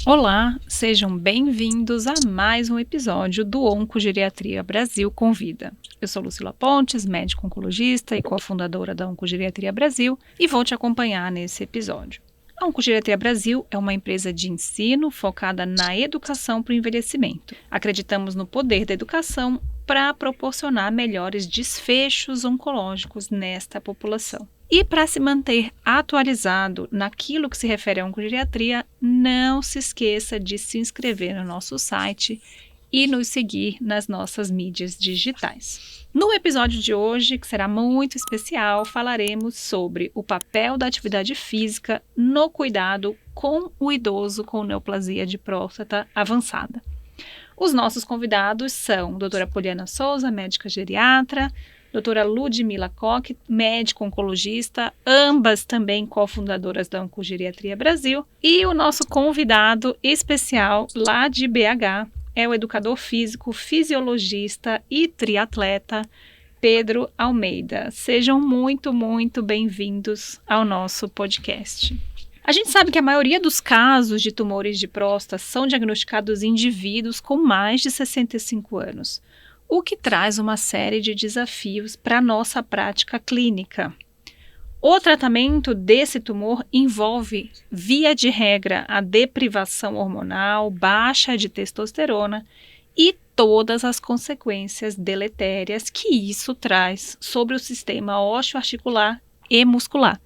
Olá, sejam bem-vindos a mais um episódio do Oncogeriatria Brasil Convida. Eu sou Lucila Pontes, médica oncologista e cofundadora da Oncogeriatria Brasil, e vou te acompanhar nesse episódio. A Oncogeriatria Brasil é uma empresa de ensino focada na educação para o envelhecimento. Acreditamos no poder da educação para proporcionar melhores desfechos oncológicos nesta população. E para se manter atualizado naquilo que se refere à oncogeriatria, não se esqueça de se inscrever no nosso site e nos seguir nas nossas mídias digitais. No episódio de hoje, que será muito especial, falaremos sobre o papel da atividade física no cuidado com o idoso com neoplasia de próstata avançada. Os nossos convidados são a doutora Poliana Souza, médica geriatra, doutora Ludmila Koch, médica oncologista, ambas também cofundadoras da Oncogeriatria Brasil, e o nosso convidado especial lá de BH é o educador físico, fisiologista e triatleta Pedro Almeida. Sejam muito bem-vindos ao nosso podcast. A gente sabe que a maioria dos casos de tumores de próstata são diagnosticados em indivíduos com mais de 65 anos, o que traz uma série de desafios para a nossa prática clínica. O tratamento desse tumor envolve, via de regra, a deprivação hormonal, baixa de testosterona e todas as consequências deletérias que isso traz sobre o sistema osteoarticular e muscular,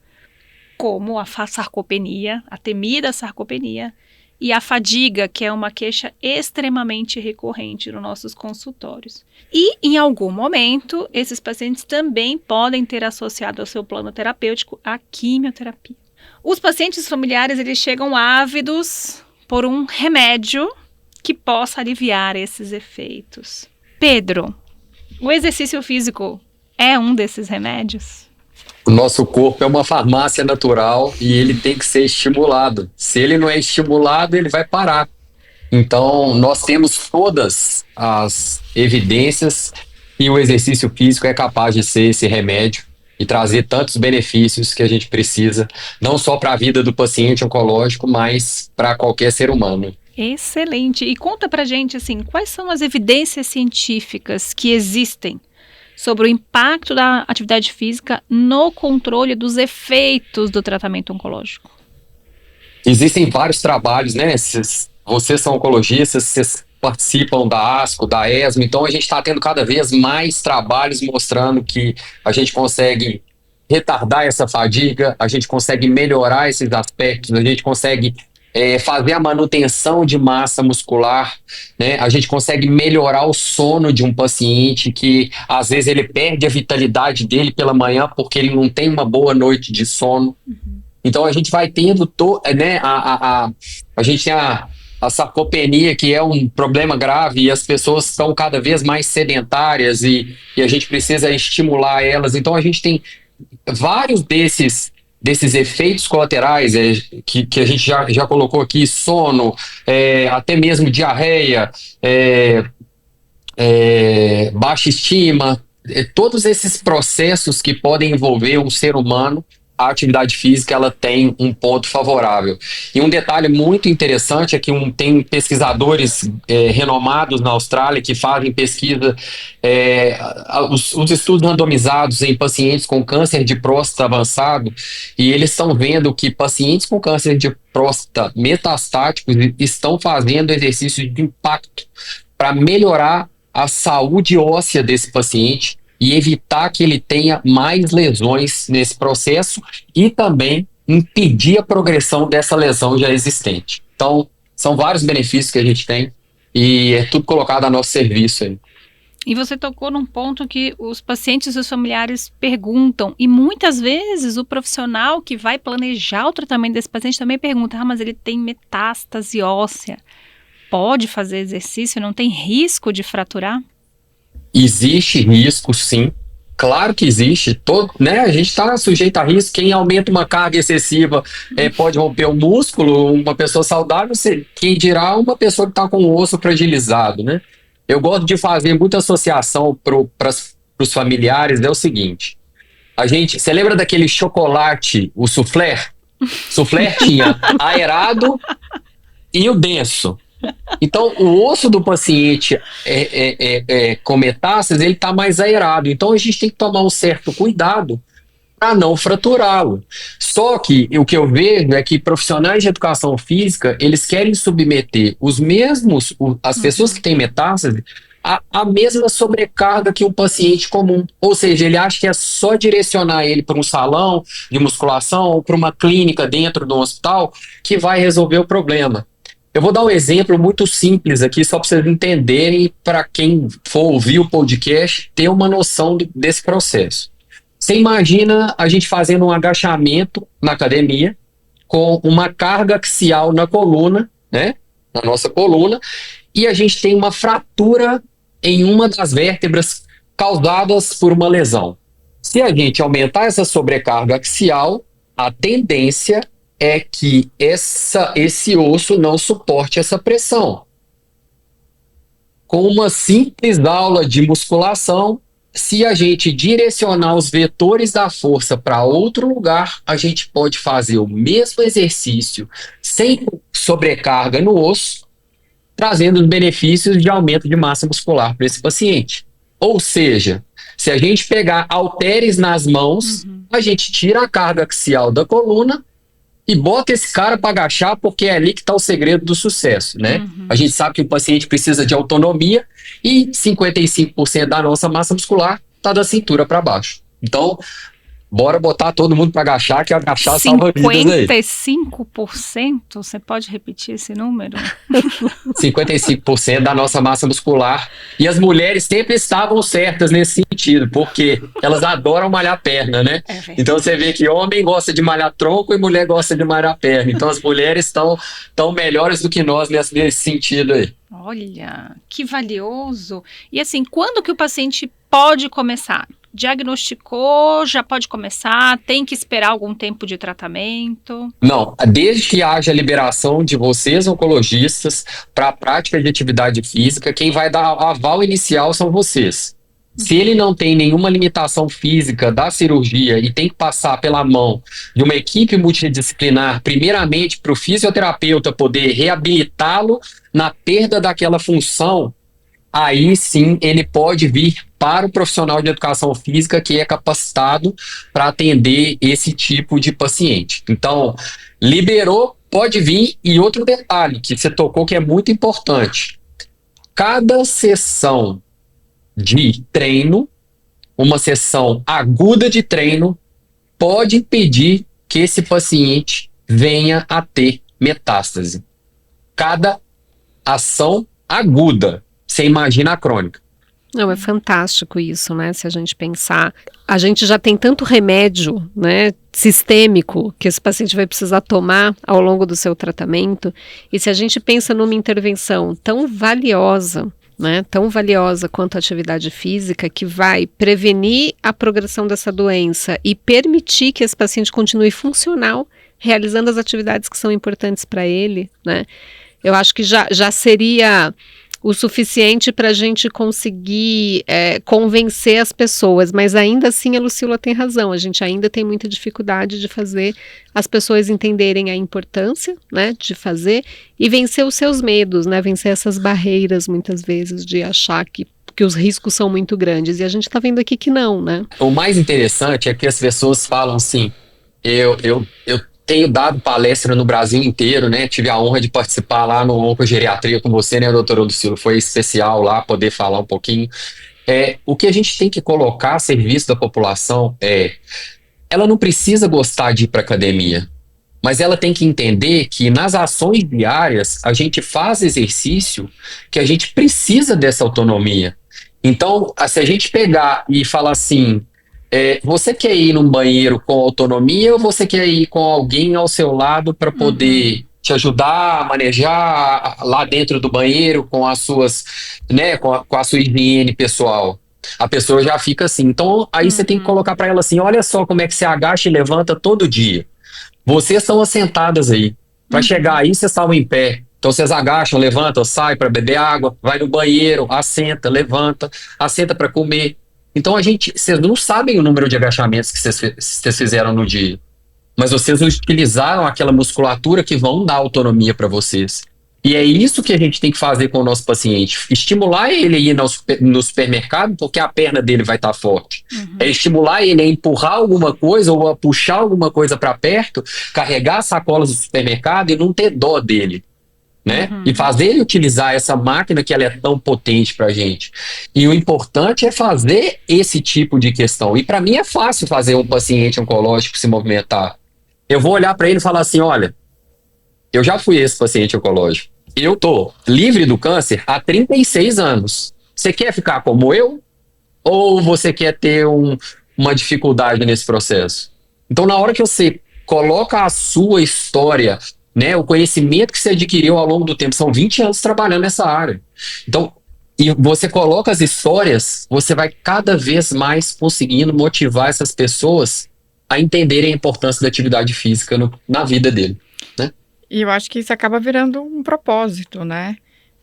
como a sarcopenia, a temida sarcopenia, e a fadiga, que é uma queixa extremamente recorrente nos nossos consultórios. E, em algum momento, esses pacientes também podem ter associado ao seu plano terapêutico a quimioterapia. Os pacientes familiares, eles chegam ávidos por um remédio que possa aliviar esses efeitos. Pedro, o exercício físico é um desses remédios? O nosso corpo é uma farmácia natural e ele tem que ser estimulado. Se ele não é estimulado, ele vai parar. Então, nós temos todas as evidências que o exercício físico é capaz de ser esse remédio e trazer tantos benefícios que a gente precisa, não só para a vida do paciente oncológico, mas para qualquer ser humano. Excelente. E conta pra gente, assim, quais são as evidências científicas que existem sobre o impacto da atividade física no controle dos efeitos do tratamento oncológico? Existem vários trabalhos, né? Vocês são oncologistas, vocês participam da ASCO, da ESMO, então a gente está tendo cada vez mais trabalhos mostrando que a gente consegue retardar essa fadiga, a gente consegue melhorar esses aspectos, a gente consegue fazer a manutenção de massa muscular, né? A gente consegue melhorar o sono de um paciente que às vezes ele perde a vitalidade dele pela manhã porque ele não tem uma boa noite de sono. Então a gente vai tendo, né? A gente tem a sarcopenia, que é um problema grave, e as pessoas estão cada vez mais sedentárias e a gente precisa estimular elas. Então a gente tem vários desses efeitos colaterais que a gente já colocou aqui, sono, até mesmo diarreia, baixa estima, todos esses processos que podem envolver um ser humano, a atividade física ela tem um ponto favorável. E um detalhe muito interessante é que tem pesquisadores renomados na Austrália que fazem pesquisa, os estudos randomizados em pacientes com câncer de próstata avançado, e eles estão vendo que pacientes com câncer de próstata metastáticos estão fazendo exercícios de impacto para melhorar a saúde óssea desse paciente e evitar que ele tenha mais lesões nesse processo e também impedir a progressão dessa lesão já existente. Então, são vários benefícios que a gente tem e é tudo colocado a nosso serviço aí. E você tocou num ponto que os pacientes e os familiares perguntam, e muitas vezes o profissional que vai planejar o tratamento desse paciente também pergunta, mas ele tem metástase óssea, pode fazer exercício, não tem risco de fraturar? Existe risco, sim. Claro que existe. Né? A gente está sujeito a risco. Quem aumenta uma carga excessiva pode romper o músculo. Uma pessoa saudável, quem dirá uma pessoa que está com o osso fragilizado, né? Eu gosto de fazer muita associação para os familiares. É o seguinte: você lembra daquele chocolate, o soufflé? Soufflé tinha aerado e o denso. Então, o osso do paciente com metástase, ele está mais aerado. Então, a gente tem que tomar um certo cuidado para não fraturá-lo. Só que o que eu vejo é que profissionais de educação física, eles querem submeter as pessoas que têm metástase, a mesma sobrecarga que um paciente comum. Ou seja, ele acha que é só direcionar ele para um salão de musculação ou para uma clínica dentro do hospital que vai resolver o problema. Eu vou dar um exemplo muito simples aqui, só para vocês entenderem, para quem for ouvir o podcast, ter uma noção desse processo. Você imagina a gente fazendo um agachamento na academia, com uma carga axial na coluna, né? Na nossa coluna, e a gente tem uma fratura em uma das vértebras causadas por uma lesão. Se a gente aumentar essa sobrecarga axial, a tendência é que esse osso não suporte essa pressão. Com uma simples aula de musculação, se a gente direcionar os vetores da força para outro lugar, a gente pode fazer o mesmo exercício sem sobrecarga no osso, trazendo os benefícios de aumento de massa muscular para esse paciente. Ou seja, se a gente pegar halteres nas mãos, a gente tira a carga axial da coluna e bota esse cara para agachar, porque é ali que está o segredo do sucesso, né? A gente sabe que o paciente precisa de autonomia e 55% da nossa massa muscular está da cintura para baixo. Então, bora botar todo mundo para agachar, que agachar salva vidas aí. 55%? Você pode repetir esse número? 55% da nossa massa muscular. E as mulheres sempre estavam certas nesse sentido, porque elas adoram malhar perna, né? Então você vê que homem gosta de malhar tronco e mulher gosta de malhar perna. Então as mulheres estão melhores do que nós nesse sentido aí. Olha, que valioso. E assim, quando que o paciente pode começar? Diagnosticou, já pode começar? Tem que esperar algum tempo de tratamento? Não, desde que haja liberação de vocês, oncologistas, para a prática de atividade física, quem vai dar aval inicial são vocês. Se ele não tem nenhuma limitação física da cirurgia e tem que passar pela mão de uma equipe multidisciplinar, primeiramente para o fisioterapeuta poder reabilitá-lo na perda daquela função, aí sim ele pode vir para o profissional de educação física que é capacitado para atender esse tipo de paciente. Então, liberou, pode vir. E outro detalhe que você tocou que é muito importante. Cada sessão de treino, uma sessão aguda de treino, pode impedir que esse paciente venha a ter metástase. Cada ação aguda. Você imagina a crônica. Não, é fantástico isso, né? Se a gente pensar, a gente já tem tanto remédio, né, sistêmico que esse paciente vai precisar tomar ao longo do seu tratamento. E se a gente pensa numa intervenção tão valiosa, né, tão valiosa quanto a atividade física, que vai prevenir a progressão dessa doença e permitir que esse paciente continue funcional, realizando as atividades que são importantes para ele, né? Eu acho que já seria o suficiente para a gente conseguir convencer as pessoas, mas ainda assim a Lucila tem razão, a gente ainda tem muita dificuldade de fazer as pessoas entenderem a importância, né, de fazer e vencer os seus medos, né, vencer essas barreiras muitas vezes de achar que os riscos são muito grandes, e a gente está vendo aqui que não, né? O mais interessante é que as pessoas falam assim, eu tenho dado palestra no Brasil inteiro, né? Tive a honra de participar lá no Oncogeriatria com você, né, doutora Lucila? Foi especial lá poder falar um pouquinho. O que a gente tem que colocar a serviço da população ela não precisa gostar de ir para academia, mas ela tem que entender que nas ações diárias a gente faz exercício que a gente precisa dessa autonomia. Então, se a gente pegar e falar assim, você quer ir num banheiro com autonomia ou você quer ir com alguém ao seu lado para poder te ajudar a manejar lá dentro do banheiro com as suas, né, com a sua higiene pessoal? A pessoa já fica assim. Então, aí você tem que colocar para ela assim, olha só como é que você agacha e levanta todo dia. Vocês estão assentadas aí. Para chegar aí, vocês estavam em pé. Então, vocês agacham, levantam, saem para beber água, vai no banheiro, assenta, levanta, assenta para comer. Então, vocês não sabem o número de agachamentos que vocês fizeram no dia. mas vocês utilizaram aquela musculatura que vão dar autonomia para vocês. E é isso que a gente tem que fazer com o nosso paciente. Estimular ele a ir no supermercado, porque a perna dele vai estar forte. É estimular ele a empurrar alguma coisa ou a puxar alguma coisa para perto, carregar as sacolas do supermercado e não ter dó dele. Né? E fazer ele utilizar essa máquina que ela é tão potente para a gente. E o importante é fazer esse tipo de questão. E para mim é fácil fazer um paciente oncológico se movimentar. Eu vou olhar para ele e falar assim, olha, eu já fui esse paciente oncológico. Eu tô livre do câncer há 36 anos. Você quer ficar como eu? Ou você quer ter uma dificuldade nesse processo? Então, na hora que você coloca a sua história, né, o conhecimento que você adquiriu ao longo do tempo, são 20 anos trabalhando nessa área. Então, e você coloca as histórias, você vai cada vez mais conseguindo motivar essas pessoas a entenderem a importância da atividade física na vida dele, né? E eu acho que isso acaba virando um propósito, né?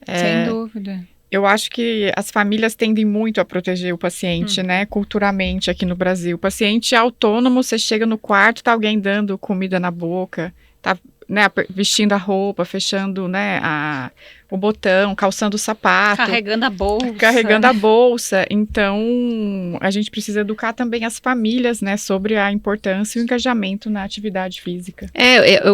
Sem dúvida. Eu acho que as famílias tendem muito a proteger o paciente, né? Culturalmente aqui no Brasil. O paciente é autônomo, você chega no quarto, tá alguém dando comida na boca, tá, né, vestindo a roupa, fechando, né, o botão, calçando o sapato. Carregando a bolsa. Carregando a bolsa. Então, a gente precisa educar também as famílias, né, sobre a importância e o engajamento na atividade física.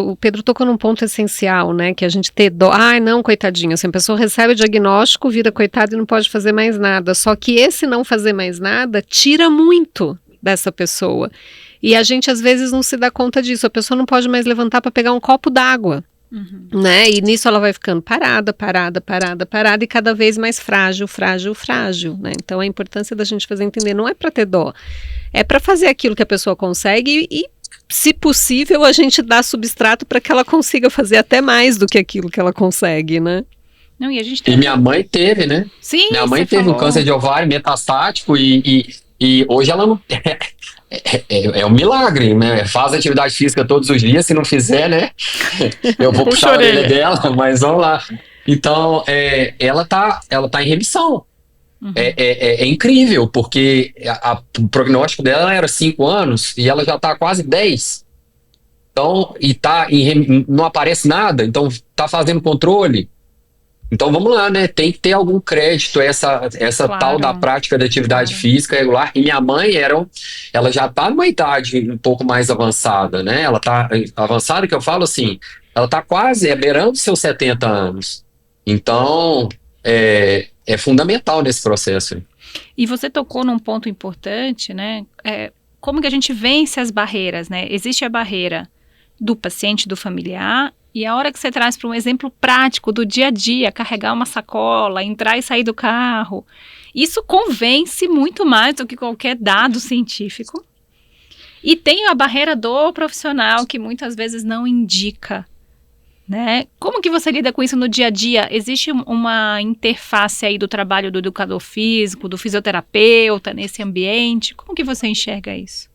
O Pedro tocou num ponto essencial, né, que a gente ter dó. Ai, não, coitadinho, assim, a pessoa recebe o diagnóstico, vira coitado e não pode fazer mais nada. Só que esse não fazer mais nada tira muito dessa pessoa. E a gente, às vezes, não se dá conta disso. A pessoa não pode mais levantar para pegar um copo d'água, né? E nisso ela vai ficando parada, e cada vez mais frágil, né? Então, a importância da gente fazer entender não é para ter dó, é para fazer aquilo que a pessoa consegue e, se possível, a gente dá substrato para que ela consiga fazer até mais do que aquilo que ela consegue, né? Não, e a gente E minha mãe teve, né? Sim, minha mãe teve um câncer de ovário metastático e hoje ela não... É um milagre, né? Faz atividade física todos os dias, se não fizer, né? Eu vou puxar a orelha dela, mas vamos lá. Então, ela tá em remissão. É incrível, porque o prognóstico dela era 5 anos e ela já tá quase 10. Então, não aparece nada, então tá fazendo controle. Então vamos lá, né? Tem que ter algum crédito essa Claro. tal da prática da atividade física regular. E minha mãe ela já está numa idade um pouco mais avançada, né? Ela está avançada, que eu falo assim, ela está quase beirando seus 70 anos. Então é fundamental nesse processo. E você tocou num ponto importante, né? Como que a gente vence as barreiras, né? Existe a barreira do paciente, do familiar. E a hora que você traz para um exemplo prático do dia a dia, carregar uma sacola, entrar e sair do carro, isso convence muito mais do que qualquer dado científico. E tem a barreira do profissional, que muitas vezes não indica, né? Como que você lida com isso no dia a dia? Existe uma interface aí do trabalho do educador físico, do fisioterapeuta nesse ambiente? Como que você enxerga isso?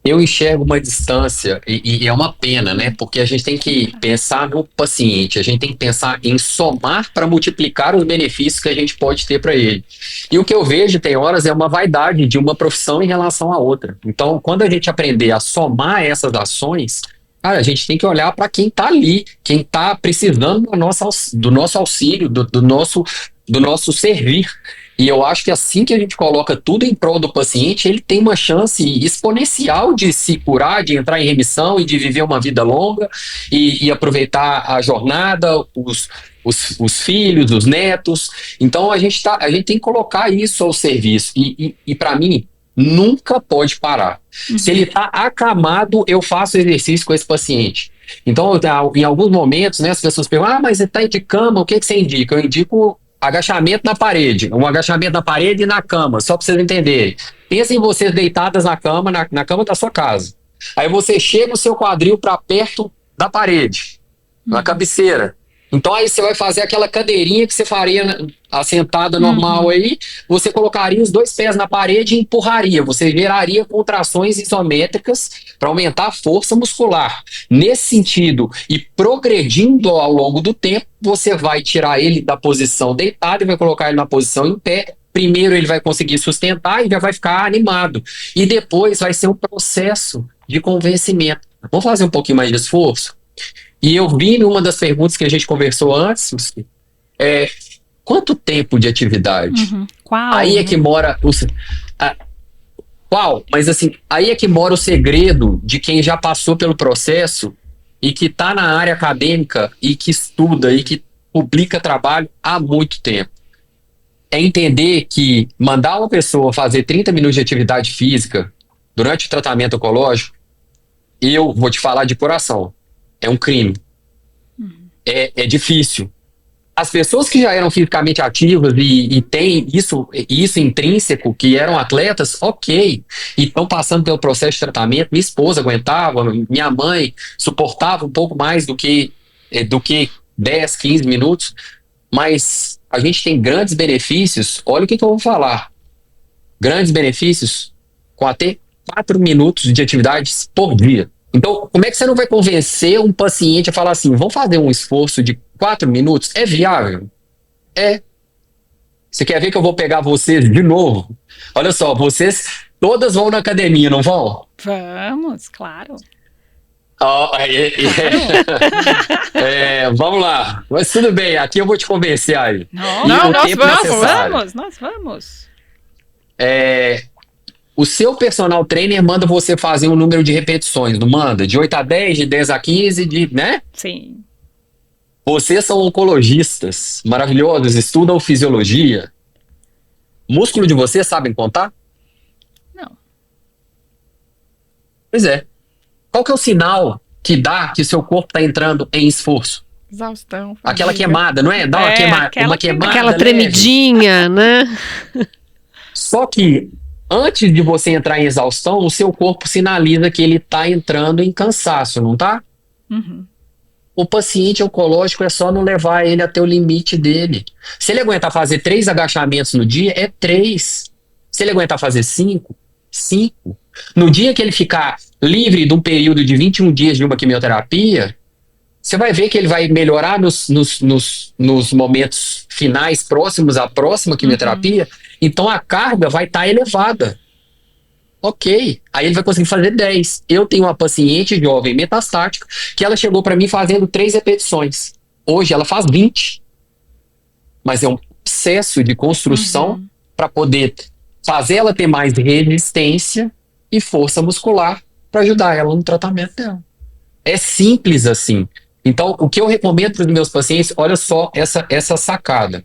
Eu enxergo uma distância e é uma pena, né? Porque a gente tem que pensar no paciente, a gente tem que pensar em somar para multiplicar os benefícios que a gente pode ter para ele. E o que eu vejo, tem horas, é uma vaidade de uma profissão em relação à outra. Então, quando a gente aprender a somar essas ações, cara, a gente tem que olhar para quem está ali, quem está precisando do nosso auxílio, do nosso servir. E eu acho que assim que a gente coloca tudo em prol do paciente, ele tem uma chance exponencial de se curar, de entrar em remissão e de viver uma vida longa e aproveitar a jornada, os filhos, os netos. Então a gente tem que colocar isso ao serviço. E para mim, nunca pode parar. Se ele está acamado, eu faço exercício com esse paciente. Então, em alguns momentos, né, as pessoas perguntam, mas você está de cama, o que você indica? Eu indico agachamento na parede, um agachamento na parede e na cama, só para vocês entenderem. Pensem em vocês deitadas na cama, na cama da sua casa. Aí você chega o seu quadril para perto da parede, na cabeceira. Então aí você vai fazer aquela cadeirinha que você faria assentada normal aí, você colocaria os 2 pés na parede e empurraria, você geraria contrações isométricas para aumentar a força muscular. Nesse sentido, e progredindo ao longo do tempo, você vai tirar ele da posição deitado e vai colocar ele na posição em pé primeiro ele vai conseguir sustentar e já vai ficar animado. E depois vai ser um processo de convencimento. Vamos fazer um pouquinho mais de esforço? E eu vi numa das perguntas que a gente conversou antes, quanto tempo de atividade? Qual? Aí é que mora qual? Mas assim, aí é que mora o segredo de quem já passou pelo processo e que está na área acadêmica e que estuda e que publica trabalho há muito tempo. É entender que mandar uma pessoa fazer 30 minutos de atividade física durante o tratamento oncológico, eu vou te falar de coração, é um crime. É difícil. As pessoas que já eram fisicamente ativas e têm isso intrínseco, que eram atletas, ok, e estão passando pelo processo de tratamento. Minha esposa aguentava, minha mãe suportava um pouco mais do que 10, 15 minutos, mas a gente tem grandes benefícios. Olha o que eu vou falar. Grandes benefícios com até 4 minutos de atividades por dia. Então, como é que você não vai convencer um paciente a falar assim, vamos fazer um esforço de 4 minutos? É viável? É. Você quer ver que eu vou pegar vocês de novo? Olha só, vocês todas vão na academia, não vão? Vamos, claro. Vamos lá. Mas tudo bem, aqui eu vou te convencer aí. Não, nós vamos. O seu personal trainer manda você fazer um número de repetições, não manda? De 8 a 10, de 10 a 15, né? Sim. Vocês são oncologistas maravilhosos, estudam fisiologia. Músculo de vocês sabem contar? Não. Pois é. Qual que é o sinal que dá que o seu corpo está entrando em esforço? Exaustão. Aquela queimada, não é? Dá uma queimada. Aquela leve. tremidinha, né? Só que antes de você entrar em exaustão, o seu corpo sinaliza que ele está entrando em cansaço, não tá? O paciente oncológico é só não levar ele até o limite dele. Se ele aguentar fazer 3 agachamentos no dia, é 3. Se ele aguentar fazer 5, 5. No dia que ele ficar livre de um período de 21 dias de uma quimioterapia, você vai ver que ele vai melhorar nos momentos finais próximos à próxima quimioterapia. Então a carga vai estar elevada. Ok. Aí ele vai conseguir fazer 10. Eu tenho uma paciente jovem metastática que ela chegou para mim fazendo 3 repetições. Hoje ela faz 20. Mas é um processo de construção para poder fazer ela ter mais resistência e força muscular para ajudar ela no tratamento dela. É simples assim. Então, o que eu recomendo para os meus pacientes, olha só essa sacada.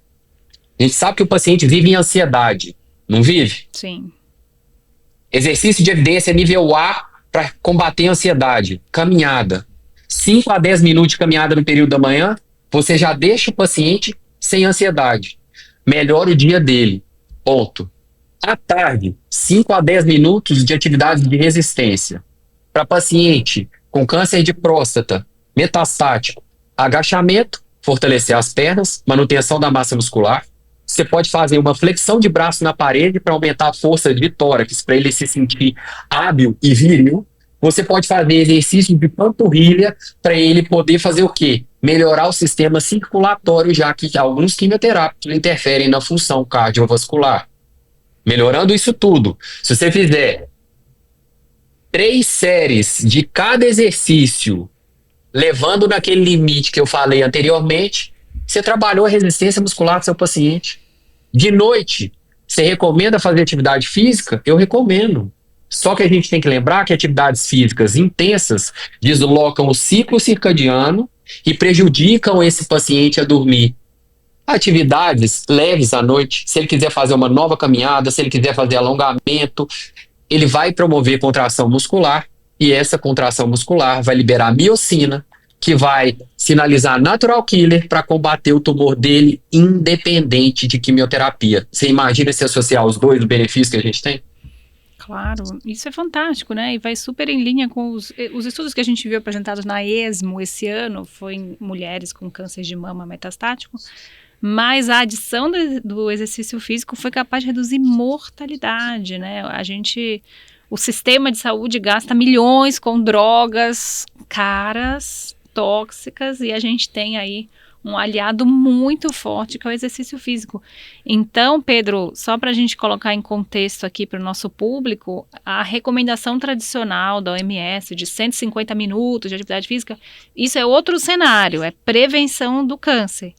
A gente sabe que o paciente vive em ansiedade, não vive? Sim. Exercício de evidência nível A para combater a ansiedade. Caminhada. 5 a 10 minutos de caminhada no período da manhã, você já deixa o paciente sem ansiedade. Melhora o dia dele. Ponto. À tarde, 5 a 10 minutos de atividade de resistência. Para paciente com câncer de próstata, metastático, agachamento, fortalecer as pernas, manutenção da massa muscular. Você pode fazer uma flexão de braço na parede para aumentar a força de tórax, para ele se sentir hábil e viril. Você pode fazer exercício de panturrilha para ele poder fazer o quê? Melhorar o sistema circulatório, já que alguns quimioterápicos interferem na função cardiovascular. Melhorando isso tudo, se você fizer 3 séries de cada exercício, levando naquele limite que eu falei anteriormente, você trabalhou a resistência muscular do seu paciente. De noite, você recomenda fazer atividade física? Eu recomendo. Só que a gente tem que lembrar que atividades físicas intensas deslocam o ciclo circadiano e prejudicam esse paciente a dormir. Atividades leves à noite, se ele quiser fazer uma nova caminhada, se ele quiser fazer alongamento, ele vai promover contração muscular e essa contração muscular vai liberar miocina, que vai sinalizar natural killer para combater o tumor dele, independente de quimioterapia. Você imagina se associar os dois benefícios que a gente tem? Claro, isso é fantástico, né? E vai super em linha com os estudos que a gente viu apresentados na ESMO esse ano, foi em mulheres com câncer de mama metastático, mas a adição do exercício físico foi capaz de reduzir mortalidade, né? O sistema de saúde gasta milhões com drogas caras, tóxicas, e a gente tem aí um aliado muito forte que é o exercício físico. Então, Pedro, só para a gente colocar em contexto aqui para o nosso público, a recomendação tradicional da OMS de 150 minutos de atividade física, isso é outro cenário, é prevenção do câncer.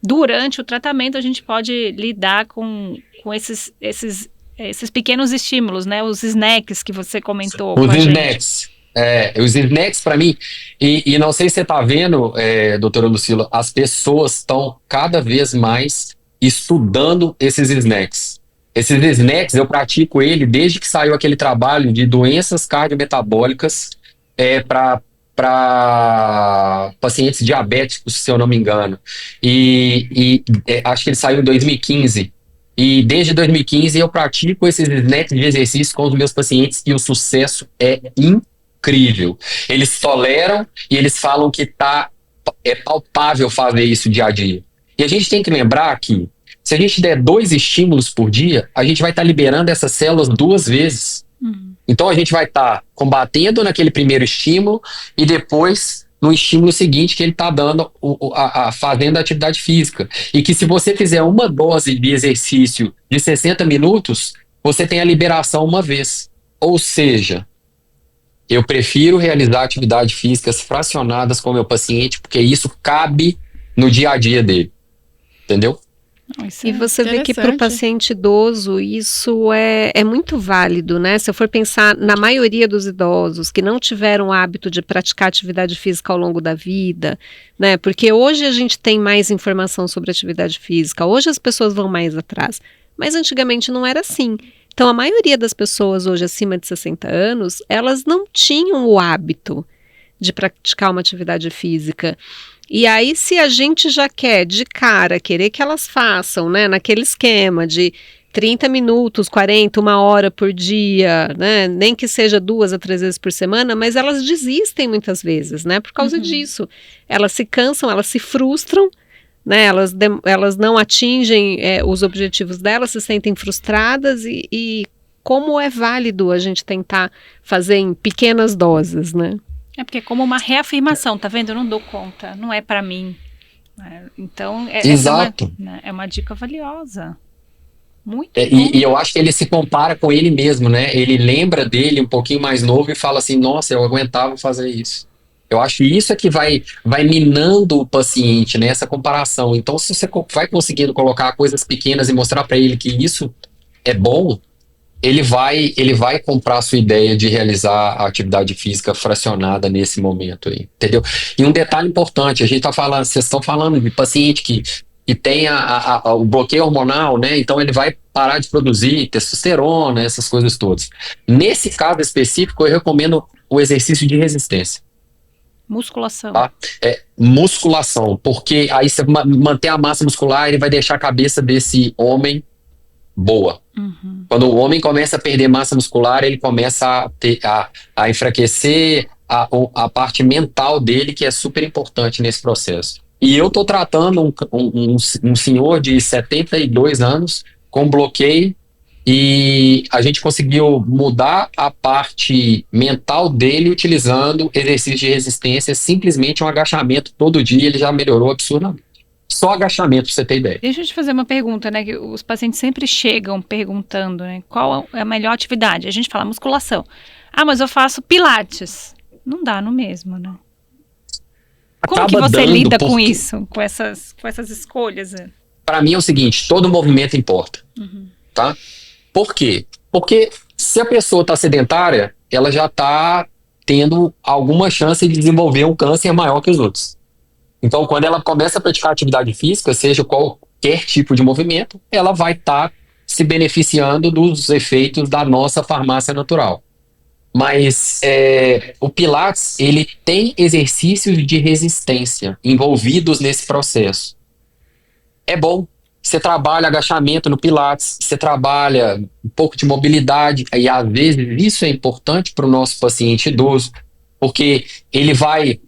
Durante o tratamento, a gente pode lidar com esses pequenos estímulos, né? Os snacks que você comentou com a gente. Os snacks para mim, e não sei se você está vendo, doutora Lucila, as pessoas estão cada vez mais estudando esses snacks. Esses snacks eu pratico ele desde que saiu aquele trabalho de doenças cardiometabólicas para pacientes diabéticos, se eu não me engano. Acho que ele saiu em 2015. E desde 2015 eu pratico esses snacks de exercício com os meus pacientes e o sucesso é incrível. Eles toleram e eles falam que é palpável fazer isso dia a dia. E a gente tem que lembrar que se a gente der 2 estímulos por dia, a gente vai estar liberando essas células 2 vezes. Então a gente vai estar combatendo naquele primeiro estímulo e depois no estímulo seguinte que ele está dando, fazendo a atividade física. E que se você fizer uma dose de exercício de 60 minutos, você tem a liberação uma vez. Ou seja, eu prefiro realizar atividades físicas fracionadas com o meu paciente, porque isso cabe no dia a dia dele. Entendeu? E você vê que para o paciente idoso isso é muito válido, né? Se eu for pensar na maioria dos idosos que não tiveram o hábito de praticar atividade física ao longo da vida, né? Porque hoje a gente tem mais informação sobre atividade física, hoje as pessoas vão mais atrás, mas antigamente não era assim. Então a maioria das pessoas hoje acima de 60 anos, elas não tinham o hábito de praticar uma atividade física. E aí, se a gente já quer, de cara, querer que elas façam, né, naquele esquema de 30 minutos, 40, 1 hora por dia, né, nem que seja 2 a 3 vezes por semana, mas elas desistem muitas vezes, né, por causa disso. Elas se cansam, elas se frustram, né, elas não atingem os objetivos delas, se sentem frustradas e como é válido a gente tentar fazer em pequenas doses, né. É porque é como uma reafirmação, tá vendo? Eu não dou conta, não é para mim. Então, Exato. É uma dica valiosa. Muito bom. E eu acho que ele se compara com ele mesmo, né? Ele lembra dele um pouquinho mais novo e fala assim, nossa, eu aguentava fazer isso. Eu acho que isso é que vai minando o paciente, né? Essa comparação. Então, se você vai conseguindo colocar coisas pequenas e mostrar para ele que isso é bom, ele vai comprar a sua ideia de realizar a atividade física fracionada nesse momento aí, entendeu? E um detalhe importante, vocês estão falando de paciente que tem o bloqueio hormonal, né? Então ele vai parar de produzir testosterona, essas coisas todas. Nesse caso específico, eu recomendo o exercício de resistência. Musculação. Tá? Musculação, porque aí você manter a massa muscular, ele vai deixar a cabeça desse homem boa. Quando o homem começa a perder massa muscular, ele começa a enfraquecer a parte mental dele, que é super importante nesse processo. E eu tô tratando um senhor de 72 anos com bloqueio e a gente conseguiu mudar a parte mental dele utilizando exercício de resistência, simplesmente um agachamento todo dia, ele já melhorou absurdamente. Só agachamento, pra você ter ideia. Deixa eu te fazer uma pergunta, né? Que os pacientes sempre chegam perguntando, né? Qual é a melhor atividade? A gente fala musculação. Ah, mas eu faço pilates. Não dá no mesmo, né? Como que você lida com isso? Com essas escolhas? Para mim é o seguinte, todo movimento importa. Tá? Por quê? Porque se a pessoa está sedentária, ela já está tendo alguma chance de desenvolver um câncer maior que os outros. Então, quando ela começa a praticar atividade física, seja qualquer tipo de movimento, ela vai estar se beneficiando dos efeitos da nossa farmácia natural. Mas o Pilates, ele tem exercícios de resistência envolvidos nesse processo. É bom. Você trabalha agachamento no Pilates, você trabalha um pouco de mobilidade, e às vezes isso é importante para o nosso paciente idoso, porque ele vai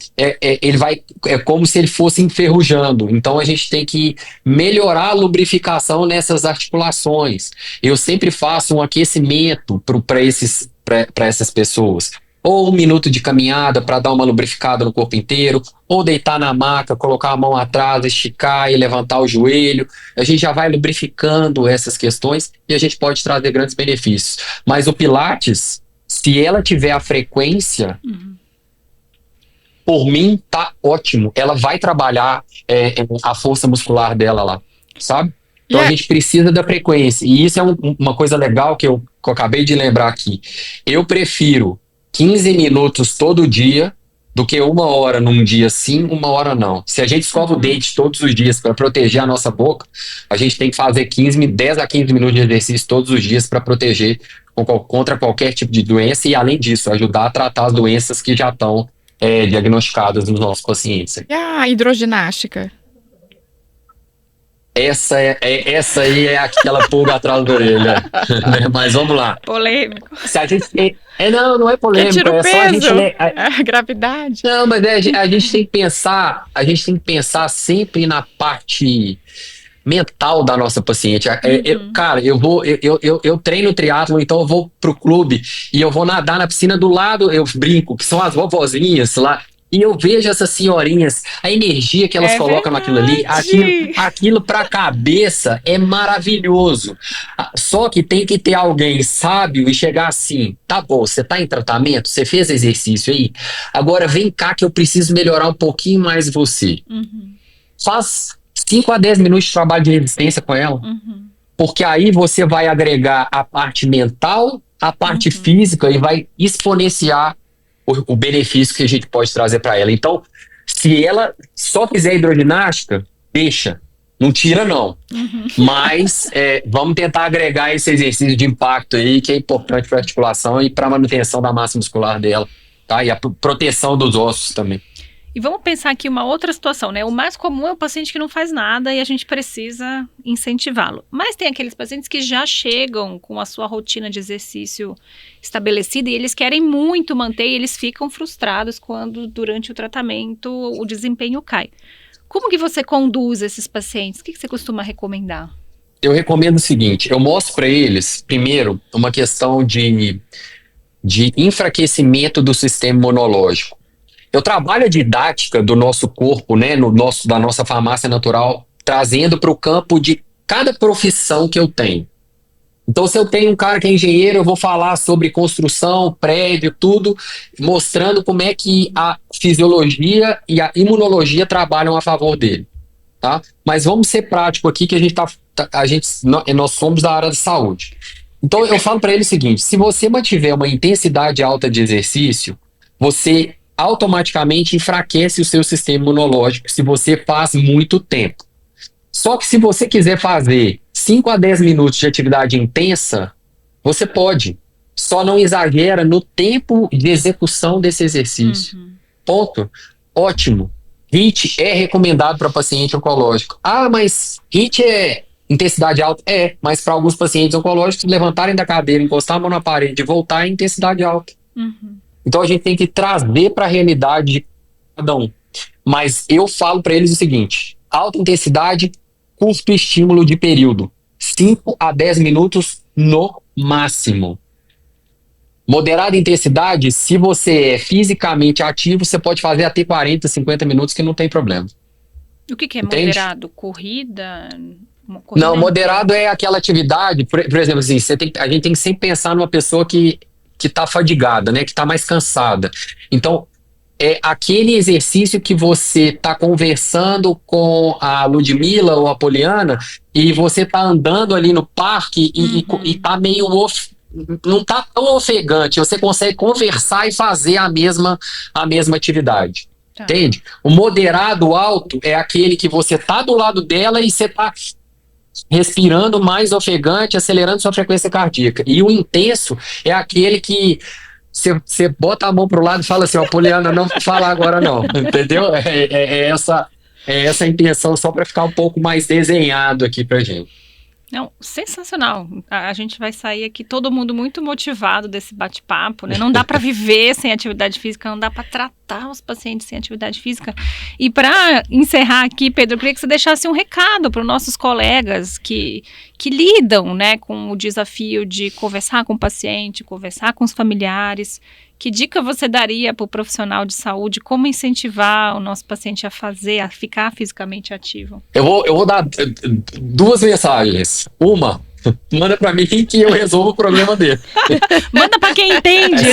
como se ele fosse enferrujando. Então a gente tem que melhorar a lubrificação nessas articulações. Eu sempre faço um aquecimento para essas pessoas. ou 1 minuto de caminhada para dar uma lubrificada no corpo inteiro, ou deitar na maca, colocar a mão atrás, esticar e levantar o joelho. A gente já vai lubrificando essas questões e a gente pode trazer grandes benefícios. Mas o Pilates, se ela tiver a frequência, por mim, tá ótimo. Ela vai trabalhar a força muscular dela lá, sabe? Então a gente precisa da frequência. E isso é uma coisa legal que eu acabei de lembrar aqui. Eu prefiro 15 minutos todo dia do que 1 hora num dia sim, 1 hora não. Se a gente escova o dente todos os dias para proteger a nossa boca, a gente tem que fazer 10 a 15 minutos de exercício todos os dias para proteger contra qualquer tipo de doença e, além disso, ajudar a tratar as doenças que já estão diagnosticadas nos nossos pacientes. E a hidroginástica? Essa aí é aquela pulga atrás da orelha. Mas vamos lá. Polêmico. Se a gente não é polêmico, tira o é só a gente peso, a gravidade. Não, mas a gente tem que pensar sempre na parte mental da nossa paciente. Cara, eu treino triatlo, então eu vou pro clube e eu vou nadar na piscina do lado, eu brinco, que são as vovozinhas lá. E eu vejo essas senhorinhas, a energia que elas colocam naquilo ali, aquilo pra cabeça é maravilhoso. Só que tem que ter alguém sábio e chegar assim, tá bom, você tá em tratamento, você fez exercício aí, agora vem cá que eu preciso melhorar um pouquinho mais você. Faz 5 a 10 minutos de trabalho de resistência com ela, porque aí você vai agregar a parte mental, a parte física e vai exponenciar o benefício que a gente pode trazer para ela. Então, se ela só fizer hidroginástica, deixa. Não tira, não. Mas vamos tentar agregar esse exercício de impacto aí, que é importante para a articulação e para a manutenção da massa muscular dela, tá? E a proteção dos ossos também. E vamos pensar aqui uma outra situação, né? O mais comum é o paciente que não faz nada e a gente precisa incentivá-lo. Mas tem aqueles pacientes que já chegam com a sua rotina de exercício estabelecida e eles querem muito manter e eles ficam frustrados quando, durante o tratamento, o desempenho cai. Como que você conduz esses pacientes? O que você costuma recomendar? Eu recomendo o seguinte, eu mostro para eles, primeiro, uma questão de enfraquecimento do sistema imunológico. Eu trabalho a didática do nosso corpo, né, da nossa farmácia natural, trazendo para o campo de cada profissão que eu tenho. Então, se eu tenho um cara que é engenheiro, eu vou falar sobre construção, prédio, tudo, mostrando como é que a fisiologia e a imunologia trabalham a favor dele, tá? Mas vamos ser prático aqui, que nós somos da área de saúde. Então, eu falo para ele o seguinte, se você mantiver uma intensidade alta de exercício, você automaticamente enfraquece o seu sistema imunológico se você faz muito tempo. Só que se você quiser fazer 5 a 10 minutos de atividade intensa, você pode. Só não exagera no tempo de execução desse exercício. Ponto. Ótimo. HIIT é recomendado para paciente oncológico. Ah, mas HIIT é intensidade alta? É, mas para alguns pacientes oncológicos, levantarem da cadeira, encostar a mão na parede e voltar é intensidade alta. Então a gente tem que trazer para a realidade de cada um. Mas eu falo para eles o seguinte, alta intensidade, curto estímulo de período. 5 a 10 minutos no máximo. Moderada intensidade, se você é fisicamente ativo, você pode fazer até 40, 50 minutos que não tem problema. O que é Entende? moderado? Corrida? Não, moderado é aquela atividade, por exemplo, assim, a gente tem que sempre pensar numa pessoa que está fadigada, né, que está mais cansada. Então, é aquele exercício que você está conversando com a Ludmila ou a Poliana e você está andando ali no parque e tá meio não está tão ofegante, você consegue conversar e fazer a mesma atividade. Tá. Entende? O moderado alto é aquele que você está do lado dela e você está respirando mais ofegante, acelerando sua frequência cardíaca. E o intenso é aquele que você bota a mão pro lado e fala assim, ó, Poliana, não vou falar agora não, entendeu? É essa a intenção, só para ficar um pouco mais desenhado aqui pra gente. Não, sensacional. A gente vai sair aqui todo mundo muito motivado desse bate-papo, né? Não dá para viver sem atividade física, não dá para tratar os pacientes sem atividade física. E para encerrar aqui, Pedro, eu queria que você deixasse um recado para os nossos colegas que lidam, né, com o desafio de conversar com o paciente, conversar com os familiares. que dica você daria para o profissional de saúde, como incentivar o nosso paciente a ficar fisicamente ativo? Eu vou dar 2 mensagens. Uma, manda para mim que eu resolvo o problema dele. Manda para quem entende.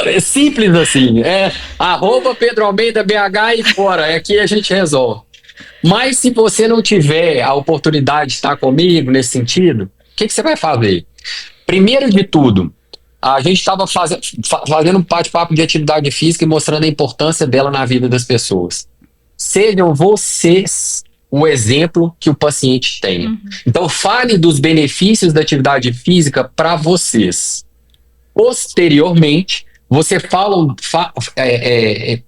É simples assim. @Pedro Almeida BH e fora. Aqui a gente resolve. Mas se você não tiver a oportunidade de estar comigo nesse sentido, o que você vai fazer? Primeiro de tudo, a gente estava fazendo um bate-papo de atividade física e mostrando a importância dela na vida das pessoas. Sejam vocês o exemplo que o paciente tenha. Então, fale dos benefícios da atividade física para vocês. Posteriormente, você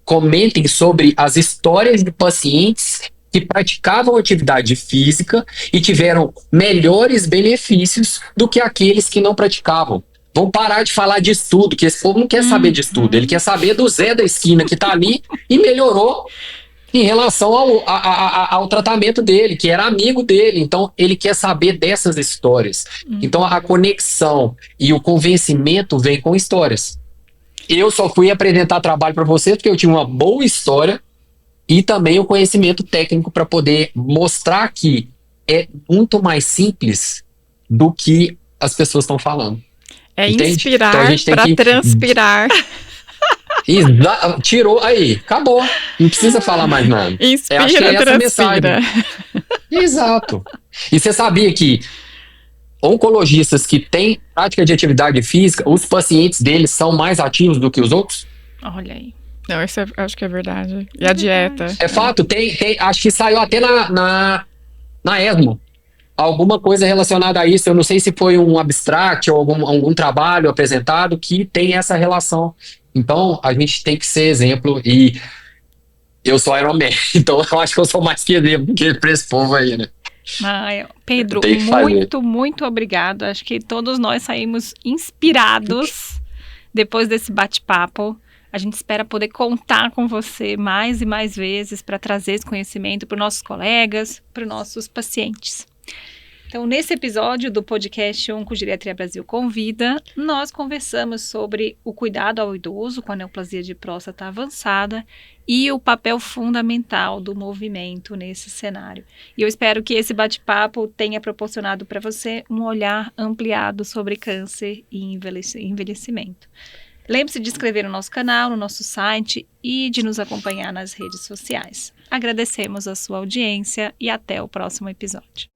comentem sobre as histórias de pacientes que praticavam atividade física e tiveram melhores benefícios do que aqueles que não praticavam. Vão parar de falar de estudo, que esse povo não quer saber de estudo, ele quer saber do Zé da esquina que está ali e melhorou em relação ao tratamento dele, que era amigo dele. Então, ele quer saber dessas histórias. Então, a conexão e o convencimento vem com histórias. Eu só fui apresentar trabalho para vocês porque eu tinha uma boa história e também o conhecimento técnico para poder mostrar que é muito mais simples do que as pessoas estão falando. É Entende? inspirar Então, a gente tem para que transpirar. Tirou, aí, acabou. Não precisa falar mais nada. Inspira, acho que é essa a transpira. mensagem. Exato. E você sabia que oncologistas que têm prática de atividade física, os pacientes deles são mais ativos do que os outros? Olha aí. Não, isso acho que é verdade. E a dieta? É fato, acho que saiu até na ESMO. Alguma coisa relacionada a isso, eu não sei se foi um abstract ou algum trabalho apresentado que tem essa relação. Então, a gente tem que ser exemplo e eu sou Ironman, então eu acho que eu sou mais que exemplo que pra esse povo aí, né? Pedro, muito obrigado. Acho que todos nós saímos inspirados depois desse bate-papo. A gente espera poder contar com você mais e mais vezes para trazer esse conhecimento para os nossos colegas, para os nossos pacientes. Então, nesse episódio do podcast Oncogeriatria Brasil Convida, nós conversamos sobre o cuidado ao idoso com a neoplasia de próstata avançada e o papel fundamental do movimento nesse cenário. E eu espero que esse bate-papo tenha proporcionado para você um olhar ampliado sobre câncer e envelhecimento. Lembre-se de se inscrever no nosso canal, no nosso site e de nos acompanhar nas redes sociais. Agradecemos a sua audiência e até o próximo episódio.